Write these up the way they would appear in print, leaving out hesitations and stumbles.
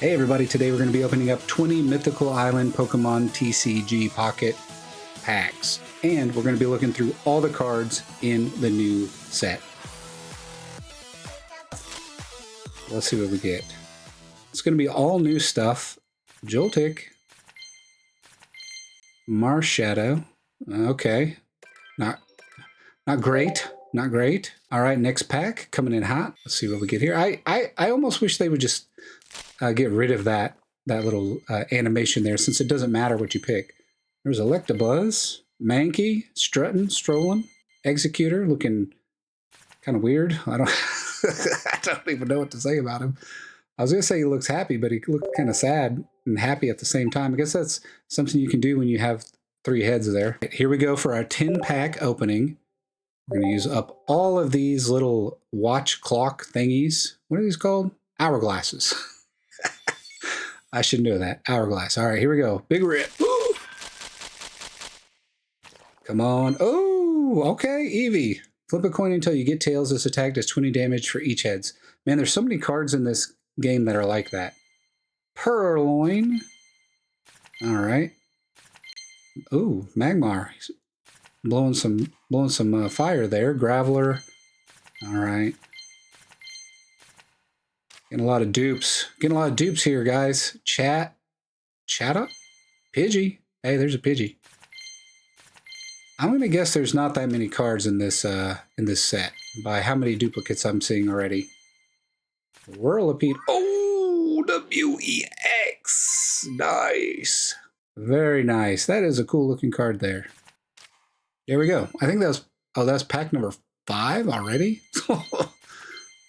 Hey everybody, today we're going to be opening up 20 Mythical Island Pokemon TCG Pocket packs. And we're going to be looking through all the cards in the new set. Let's see what we get. It's going to be all new stuff. Joltik. Marshadow. Okay. Not great. Not great. All right, next pack coming in hot. Let's see what we get here. I almost wish they would just get rid of that little animation there, since it doesn't matter what you pick. There's Electabuzz, Mankey, Strolling, Executor, looking kind of weird. I don't even know what to say about him. I was gonna say he looks happy, but he looked kind of sad and happy at the same time. I guess that's something you can do when you have 3 heads there. Here we go for our 10-pack opening. We're gonna use up all of these little watch clock thingies. What are these called? Hourglasses. I should know that. Hourglass. All right, here we go. Big rip. Woo! Come on. Oh, okay. Eevee. Flip a coin until you get tails. This attack does 20 damage for each heads. Man, there's so many cards in this game that are like that. Purloin. All right. Ooh, Magmar. He's blowing some fire there. Graveler. All right. Getting a lot of dupes. Getting a lot of dupes here, guys. Chatta? Pidgey. Hey, there's a Pidgey. I'm going to guess there's not that many cards in this set by how many duplicates I'm seeing already. Whirlipede. Oh, WEX. Nice. Very nice. That is a cool looking card there. There we go. I think that's pack number 5 already. This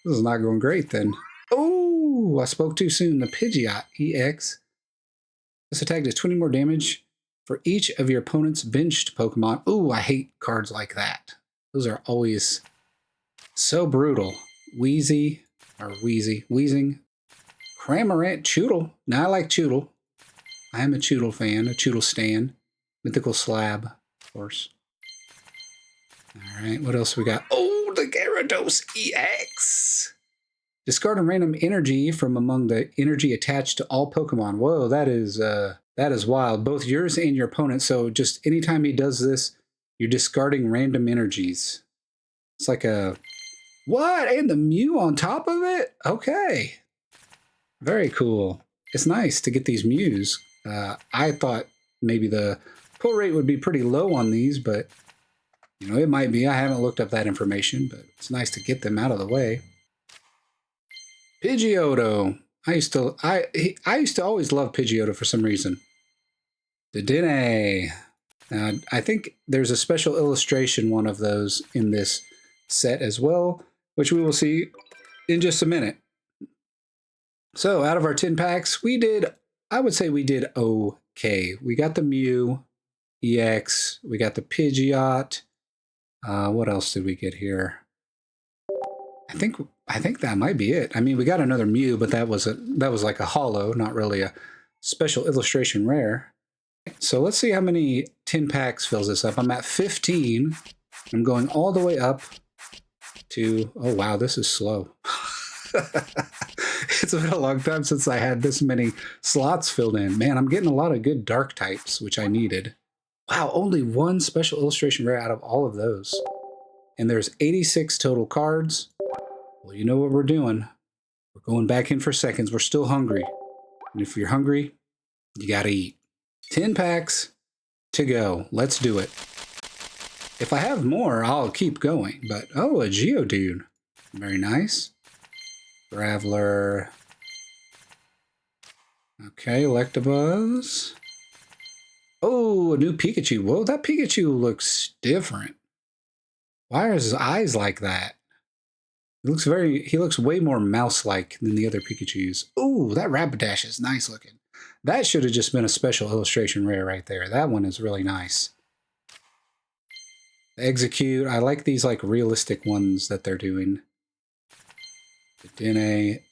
is not going great then. Oh, I spoke too soon. The Pidgeot EX. This attack does 20 more damage for each of your opponent's benched Pokemon. Ooh, I hate cards like that. Those are always so brutal. Wheezing. Cramorant, Choodle. Now I like Choodle. I am a Choodle fan, a Choodle stan. Mythical Slab, of course. All right, what else we got? Oh, the Gyarados EX. Discard a random energy from among the energy attached to all Pokemon. Whoa, that is wild. Both yours and your opponent. So just anytime he does this, you're discarding random energies. It's like a... What? And the Mew on top of it? Okay. Very cool. It's nice to get these Mews. I thought maybe the pull rate would be pretty low on these, but you know, it might be. I haven't looked up that information, but it's nice to get them out of the way. Pidgeotto. I used to always love Pidgeotto for some reason. Dedenne. Now, I think there's a special illustration one of those in this set as well, which we will see in just a minute. So out of our 10 packs, I would say we did okay. We got the Mew EX, we got the Pidgeot. What else did we get here? I think that might be it. I mean, we got another Mew, but that was like a holo, not really a special illustration rare. So let's see how many 10 packs fills this up. I'm at 15. I'm going all the way up to, oh wow, this is slow. It's been a long time since I had this many slots filled in. Man, I'm getting a lot of good dark types, which I needed. Wow, only one special illustration rare out of all of those. And there's 86 total cards. Well, you know what we're doing. We're going back in for seconds. We're still hungry. And if you're hungry, you gotta eat. 10 packs to go. Let's do it. If I have more, I'll keep going. But, oh, a Geodude. Very nice. Graveler. Okay, Electabuzz. Oh, a new Pikachu. Whoa, that Pikachu looks different. Why are his eyes like that? He looks way more mouse-like than the other Pikachus. Ooh, that Rapidash is nice looking. That should have just been a special illustration rare right there. That one is really nice. Execute. I like these like realistic ones that they're doing. Dedenne.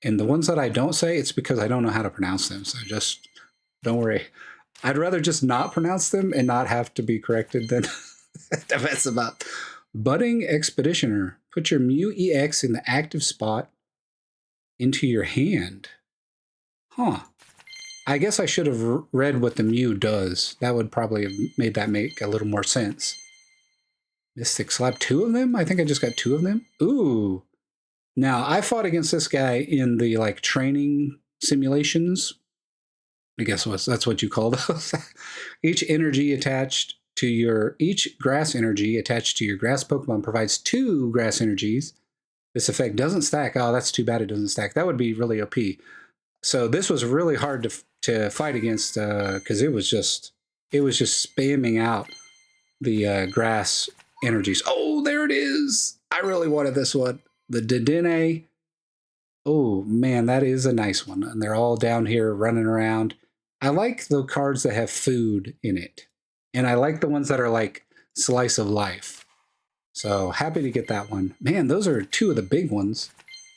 And the ones that I don't say, it's because I don't know how to pronounce them. So just don't worry. I'd rather just not pronounce them and not have to be corrected than to mess them up. Budding Expeditioner. Put your Mew EX in the active spot into your hand. Huh. I guess I should have read what the Mew does. That would probably have made that make a little more sense. Mystic Slap, 2 of them? I think I just got 2 of them. Ooh. Now, I fought against this guy in the like training simulations. I guess that's what you call those. Each grass energy attached to your grass Pokemon provides 2 grass energies. This effect doesn't stack. Oh, that's too bad it doesn't stack. That would be really OP. So this was really hard to fight against because it was just spamming out the grass energies. Oh, there it is. I really wanted this one. The Dedenne. Oh man, that is a nice one. And they're all down here running around. I like the cards that have food in it. And I like the ones that are like slice of life. So happy to get that one. Man, those are 2 of the big ones.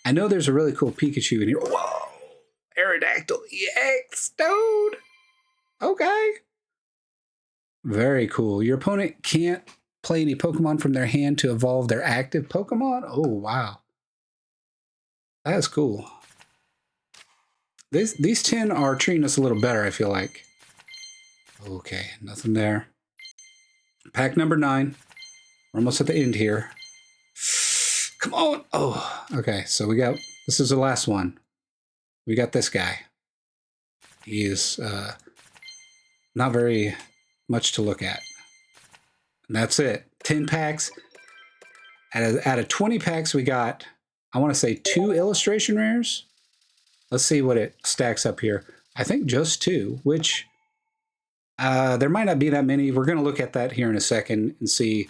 I know there's a really cool Pikachu in here. Whoa! Aerodactyl EX, dude! Okay. Very cool. Your opponent can't play any Pokemon from their hand to evolve their active Pokemon? Oh, wow. That's cool. These 10 are treating us a little better, I feel like. Okay, nothing there. Pack number 9. We're almost at the end here. Come on. Oh, okay. So this is the last one. We got this guy. He is not very much to look at. And that's it. 10 packs. Out of 20 packs, we got, I want to say 2 illustration rares. Let's see what it stacks up here. I think just 2, which there might not be that many. We're going to look at that here in a second and see,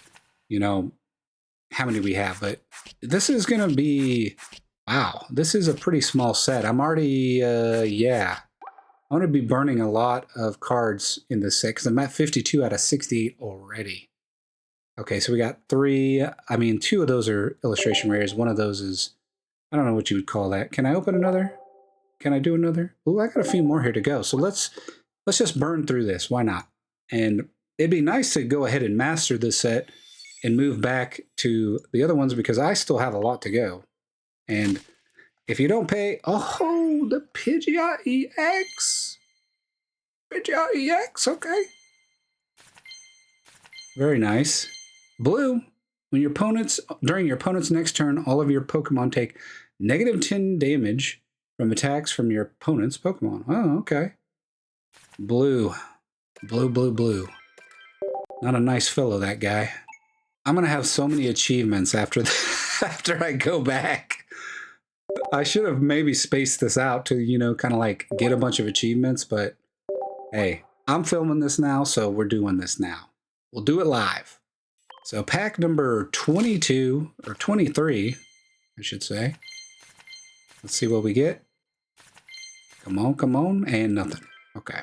how many we have. But this is going to be, wow, this is a pretty small set. I'm already, I'm going to be burning a lot of cards in this set because I'm at 52 out of 68 already. Okay, so we got 3. I mean, 2 of those are illustration rares. One of those is, I don't know what you would call that. Can I open another? Can I do another? Oh, I got a few more here to go. So let's just burn through this. Why not? And it'd be nice to go ahead and master this set and move back to the other ones because I still have a lot to go. And if you don't pay, oh, the Pidgeot EX. Pidgeot EX, okay. Very nice. Blue, when during your opponent's next turn, all of your Pokemon take -10 damage from attacks from your opponent's Pokemon. Oh, okay. Blue. Blue. Not a nice fellow, that guy. I'm going to have so many achievements after after I go back. I should have maybe spaced this out to, kind of like get a bunch of achievements, but hey, I'm filming this now, so we're doing this now. We'll do it live. So pack number 22, or 23, I should say. Let's see what we get. Come on, and nothing. Okay.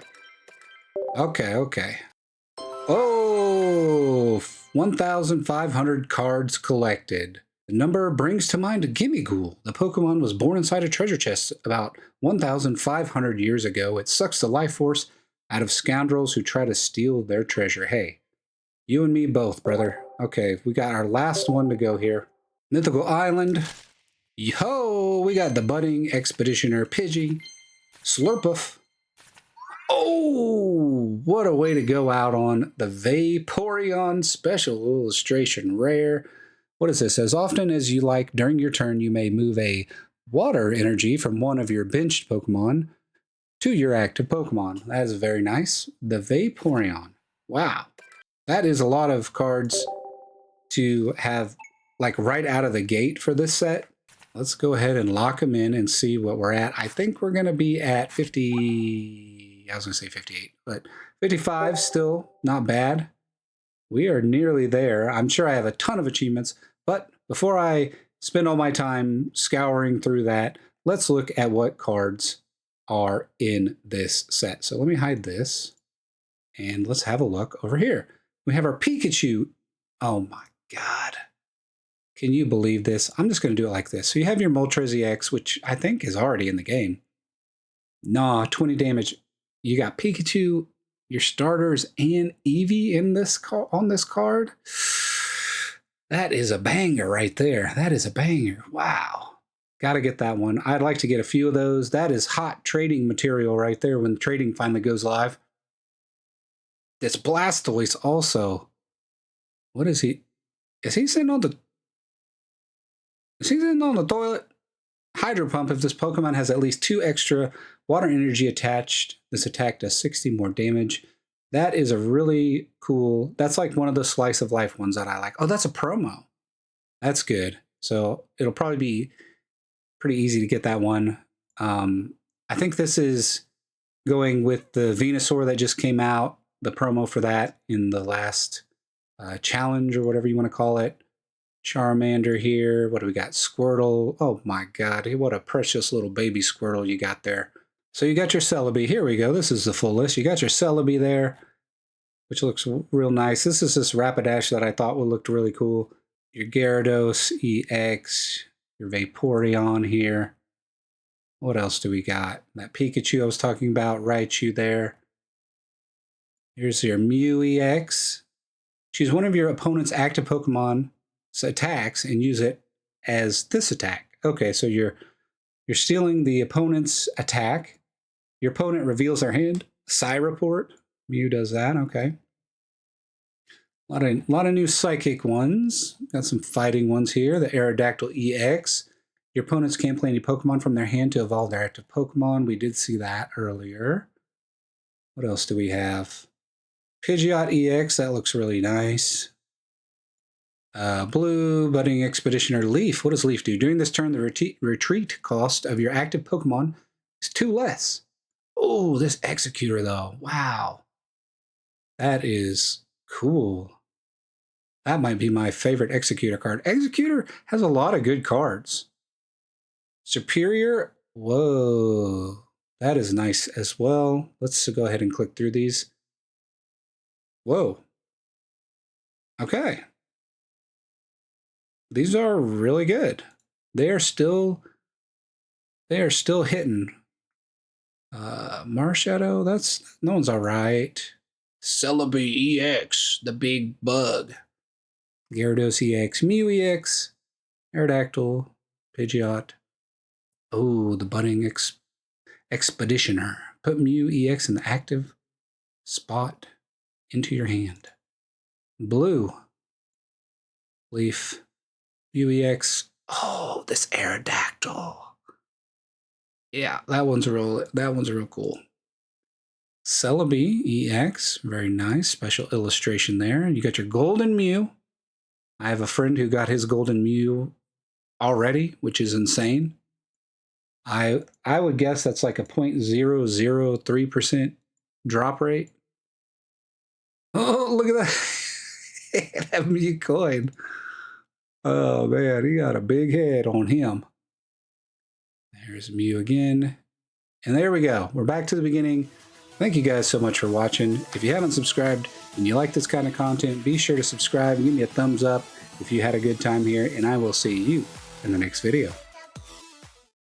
Oh, 1,500 cards collected. The number brings to mind a Gimmighoul. The Pokemon was born inside a treasure chest about 1,500 years ago. It sucks the life force out of scoundrels who try to steal their treasure. Hey, you and me both, brother. Okay, we got our last one to go here. Mythical Island. Yo, we got the budding expeditioner Pidgey. Slurpuff. Oh, what a way to go out on the Vaporeon special illustration rare. What is this? As often as you like during your turn, you may move a water energy from one of your benched Pokemon to your active Pokemon. That is very nice. The Vaporeon. Wow. That is a lot of cards to have like right out of the gate for this set. Let's go ahead and lock them in and see what we're at. I think we're going to be at 50, I was going to say 58, but 55 still not bad. We are nearly there. I'm sure I have a ton of achievements, but before I spend all my time scouring through that, let's look at what cards are in this set. So let me hide this and let's have a look over here. We have our Pikachu. Oh my God. Can you believe this? I'm just going to do it like this. So you have your Moltres EX, which I think is already in the game. Nah, 20 damage. You got Pikachu, your starters, and Eevee in this on this card. That is a banger right there. That is a banger. Wow. Got to get that one. I'd like to get a few of those. That is hot trading material right there when trading finally goes live. This Blastoise also. What is he? Is he sitting on the... Is he sitting on the toilet? Hydro Pump. If this Pokemon has at least 2 extra water energy attached, this attack does 60 more damage. That is a really cool... That's like one of the slice of life ones that I like. Oh, that's a promo. That's good. So it'll probably be pretty easy to get that one. I think this is going with the Venusaur that just came out, the promo for that in the last challenge or whatever you want to call it. Charmander here. What do we got? Squirtle. Oh my God, what a precious little baby Squirtle you got there. So you got your Celebi. Here we go. This is the full list. You got your Celebi there, which looks real nice. This is this Rapidash that I thought would look really cool. Your Gyarados EX, your Vaporeon here. What else do we got? That Pikachu I was talking about, Raichu there. Here's your Mew EX. Choose one of your opponent's active Pokemon's attacks and use it as this attack. Okay, so you're stealing the opponent's attack. Your opponent reveals their hand. Psy Report. Mew does that. Okay. A lot of new psychic ones. Got some fighting ones here. The Aerodactyl EX. Your opponents can't play any Pokemon from their hand to evolve their active Pokemon. We did see that earlier. What else do we have? Pidgeot EX. That looks really nice. Blue Budding Expeditioner Leaf. What does Leaf do? During this turn, the retreat cost of your active Pokemon is 2 less. Oh, this Executor though. Wow. That is cool. That might be my favorite Executor card. Executor has a lot of good cards. Superior. Whoa. That is nice as well. Let's go ahead and click through these. Whoa. Okay. These are really good. They are still hitting. Marshadow, that one's all right. Celebi EX, the big bug. Gyarados EX, Mew EX, Aerodactyl, Pidgeot. Oh, the Budding Expeditioner. Put Mew EX in the active spot into your hand. Blue. Leaf. Mew EX. Oh, this Aerodactyl. Yeah, that one's real cool. Celebi EX, very nice. Special illustration there. You got your Golden Mew. I have a friend who got his Golden Mew already, which is insane. I would guess that's like a 0.003% drop rate. Oh, look at that. That Mew coin. Oh man, he got a big head on him. There's Mew again. And there we go. We're back to the beginning. Thank you guys so much for watching. If you haven't subscribed and you like this kind of content, be sure to subscribe and give me a thumbs up if you had a good time here. And I will see you in the next video.